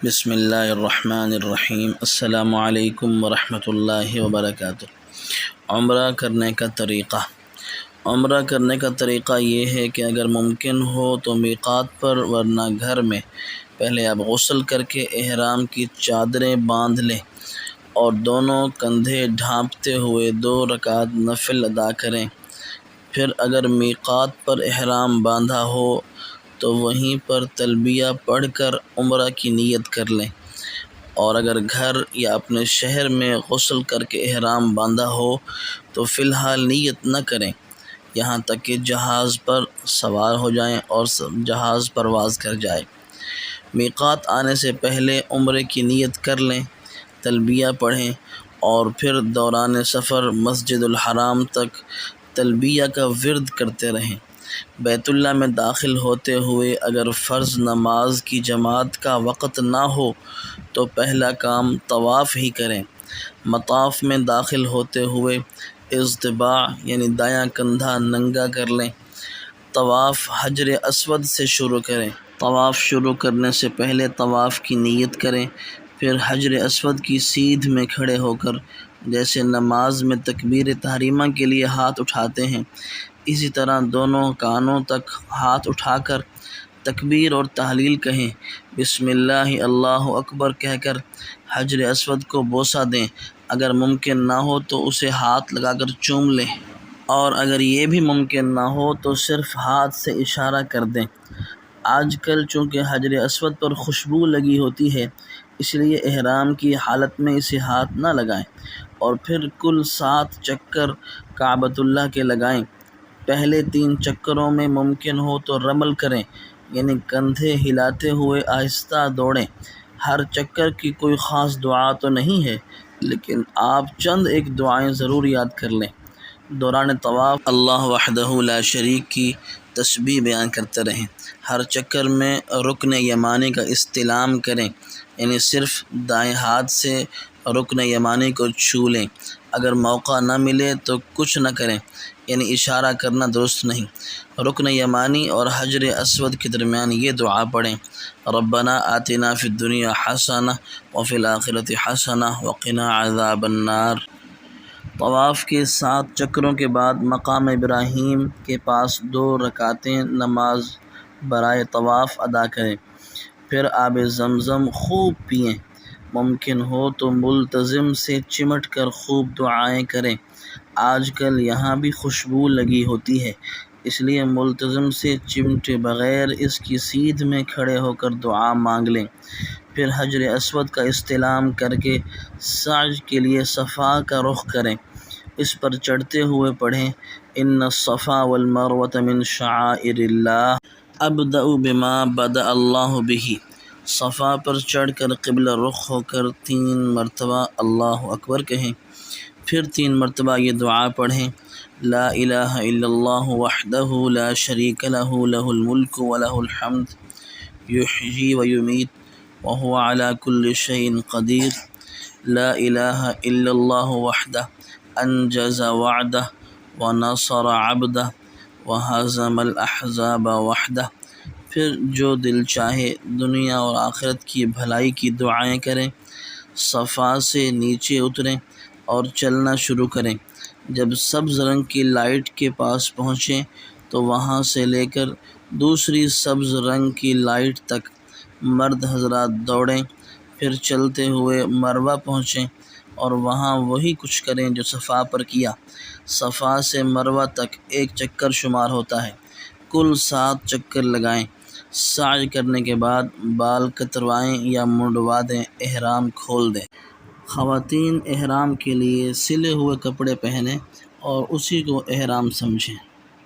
بسم اللہ الرحمن الرحیم۔ السلام علیکم ورحمۃ اللہ وبرکاتہ۔ عمرہ کرنے کا طریقہ۔ عمرہ کرنے کا طریقہ یہ ہے کہ اگر ممکن ہو تو میقات پر ورنہ گھر میں پہلے آپ غسل کر کے احرام کی چادریں باندھ لیں اور دونوں کندھے ڈھانپتے ہوئے 2 رکعت نفل ادا کریں۔ پھر اگر میقات پر احرام باندھا ہو تو وہیں پر تلبیہ پڑھ کر عمرہ کی نیت کر لیں، اور اگر گھر یا اپنے شہر میں غسل کر کے احرام باندھا ہو تو فی الحال نیت نہ کریں یہاں تک کہ جہاز پر سوار ہو جائیں اور جہاز پرواز کر جائے۔ میقات آنے سے پہلے عمرے کی نیت کر لیں، تلبیہ پڑھیں اور پھر دوران سفر مسجد الحرام تک تلبیہ کا ورد کرتے رہیں۔ بیت اللہ میں داخل ہوتے ہوئے اگر فرض نماز کی جماعت کا وقت نہ ہو تو پہلا کام طواف ہی کریں۔ مطاف میں داخل ہوتے ہوئے اضطباع یعنی دایاں کندھا ننگا کر لیں۔ طواف حجر اسود سے شروع کریں۔ طواف شروع کرنے سے پہلے طواف کی نیت کریں، پھر حجر اسود کی سیدھ میں کھڑے ہو کر جیسے نماز میں تکبیر تحریمہ کے لیے ہاتھ اٹھاتے ہیں اسی طرح دونوں کانوں تک ہاتھ اٹھا کر تکبیر اور تحلیل کہیں۔ بسم اللہ اللہ اکبر کہہ کر حجر اسود کو بوسہ دیں، اگر ممکن نہ ہو تو اسے ہاتھ لگا کر چوم لیں، اور اگر یہ بھی ممکن نہ ہو تو صرف ہاتھ سے اشارہ کر دیں۔ آج کل چونکہ حجر اسود پر خوشبو لگی ہوتی ہے اس لیے احرام کی حالت میں اسے ہاتھ نہ لگائیں، اور پھر کل 7 چکر کعبۃ اللہ کے لگائیں۔ پہلے 3 چکروں میں ممکن ہو تو رمل کریں یعنی کندھے ہلاتے ہوئے آہستہ دوڑیں۔ ہر چکر کی کوئی خاص دعا تو نہیں ہے، لیکن آپ چند ایک دعائیں ضرور یاد کر لیں۔ دوران طواف اللہ وحدہ لا شریک کی تسبیح بیان کرتے رہیں۔ ہر چکر میں رکن یمانی کا استلام کریں یعنی صرف دائیں ہاتھ سے رکن یمانی کو چھو لیں۔ اگر موقع نہ ملے تو کچھ نہ کریں یعنی اشارہ کرنا درست نہیں۔ رکن یمانی اور حجر اسود کے درمیان یہ دعا پڑھیں: ربنا آتنا فی الدنیا حسنہ وفی الآخرۃ حسنہ وقنا عذاب النار۔ طواف کے 7 چکروں کے بعد مقام ابراہیم کے پاس 2 رکعتیں نماز برائے طواف ادا کریں، پھر آب زمزم خوب پئیں، ممکن ہو تو ملتزم سے چمٹ کر خوب دعائیں کریں۔ آج کل یہاں بھی خوشبو لگی ہوتی ہے اس لیے ملتزم سے چمٹے بغیر اس کی سیدھ میں کھڑے ہو کر دعا مانگ لیں۔ پھر حجر اسود کا استلام کر کے سعی کے لیے صفا کا رخ کریں، اس پر چڑھتے ہوئے پڑھیں: ان الصفا والمروۃ من شعائر اللہ ابدأ بما بدأ اللہ بہ۔ صفا پر چڑھ کر قبلہ رخ ہو کر 3 مرتبہ اللہ اکبر کہیں، پھر 3 مرتبہ یہ دعا پڑھیں: لا الہ الا اللہ وحدہ لا شریک لہ لہ الملک ولہ الحمد یحیی ویمیت وہو علی کل شیء قدیر۔ لا الہ الا اللہ وحدہ انجز وعدہ ونصر عبدہ وہزم الاحزاب وحدہ۔ پھر جو دل چاہے دنیا اور آخرت کی بھلائی کی دعائیں کریں۔ صفا سے نیچے اتریں اور چلنا شروع کریں۔ جب سبز رنگ کی لائٹ کے پاس پہنچیں تو وہاں سے لے کر دوسری سبز رنگ کی لائٹ تک مرد حضرات دوڑیں، پھر چلتے ہوئے مروہ پہنچیں اور وہاں وہی کچھ کریں جو صفا پر کیا۔ صفا سے مروہ تک 1 چکر شمار ہوتا ہے، کل 7 چکر لگائیں۔ سعی کرنے کے بعد بال کتروائیں یا منڈوا دیں، احرام کھول دیں۔ خواتین احرام کے لیے سلے ہوئے کپڑے پہنیں اور اسی کو احرام سمجھیں۔